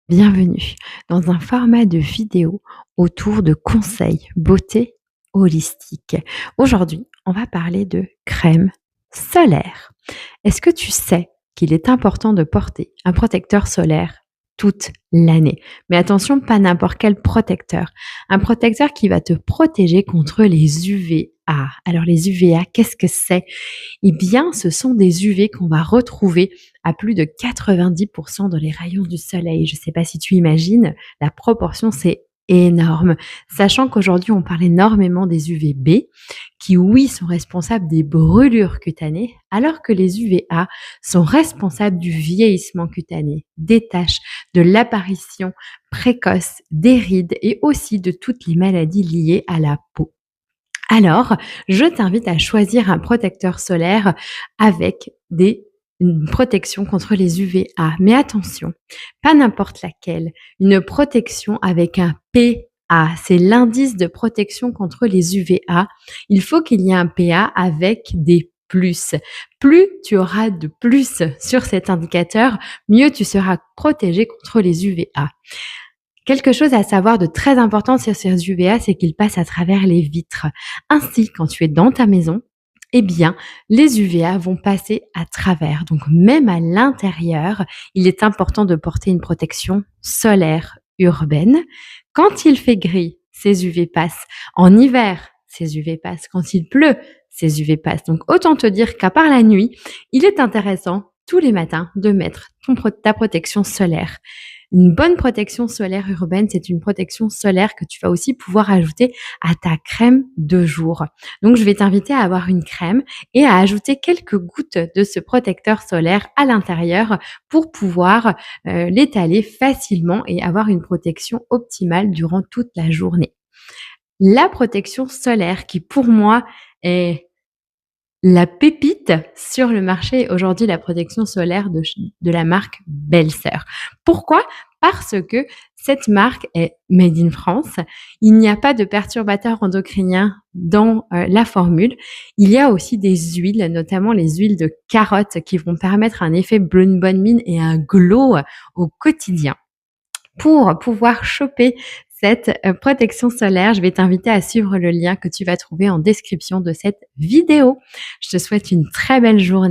Bienvenue dans un format de vidéo autour de conseils beauté holistique. Aujourd'hui, on va parler de crème solaire. Est-ce que tu sais qu'il est important de porter un protecteur solaire toute l'année? Mais attention, pas n'importe quel protecteur. Un protecteur qui va te protéger contre les UVA. Alors les UVA, qu'est-ce que c'est? Eh bien, ce sont des UV qu'on va retrouver à plus de 90% dans les rayons du soleil. Je ne sais pas si tu imagines, la proportion, c'est énorme. Sachant qu'aujourd'hui, on parle énormément des UVB, qui, oui, sont responsables des brûlures cutanées, alors que les UVA sont responsables du vieillissement cutané, des taches, de l'apparition précoce des rides et aussi de toutes les maladies liées à la peau. Alors, je t'invite à choisir un protecteur solaire avec une protection contre les UVA. Mais attention, pas n'importe laquelle. Une protection avec un PA. C'est l'indice de protection contre les UVA. Il faut qu'il y ait un PA avec des plus. Plus tu auras de plus sur cet indicateur, mieux tu seras protégé contre les UVA. Quelque chose à savoir de très important sur ces UVA, c'est qu'ils passent à travers les vitres. Ainsi, quand tu es dans ta maison, eh bien, les UVA vont passer à travers. Donc, même à l'intérieur, il est important de porter une protection solaire urbaine. Quand il fait gris, ces UV passent. En hiver, ces UV passent. Quand il pleut, ces UV passent. Donc, autant te dire qu'à part la nuit, il est intéressant tous les matins de mettre ta protection solaire. Une bonne protection solaire urbaine, c'est une protection solaire que tu vas aussi pouvoir ajouter à ta crème de jour. Donc, je vais t'inviter à avoir une crème et à ajouter quelques gouttes de ce protecteur solaire à l'intérieur pour pouvoir l'étaler facilement et avoir une protection optimale durant toute la journée. La protection solaire qui, pour moi, est la pépite sur le marché aujourd'hui, la protection solaire de la marque Belle Sœur. Pourquoi? Parce que cette marque est made in France. Il n'y a pas de perturbateurs endocriniens dans la formule. Il y a aussi des huiles, notamment les huiles de carotte qui vont permettre un effet une bonne mine et un glow au quotidien. Pour pouvoir choper cette protection solaire, je vais t'inviter à suivre le lien que tu vas trouver en description de cette vidéo. Je te souhaite une très belle journée.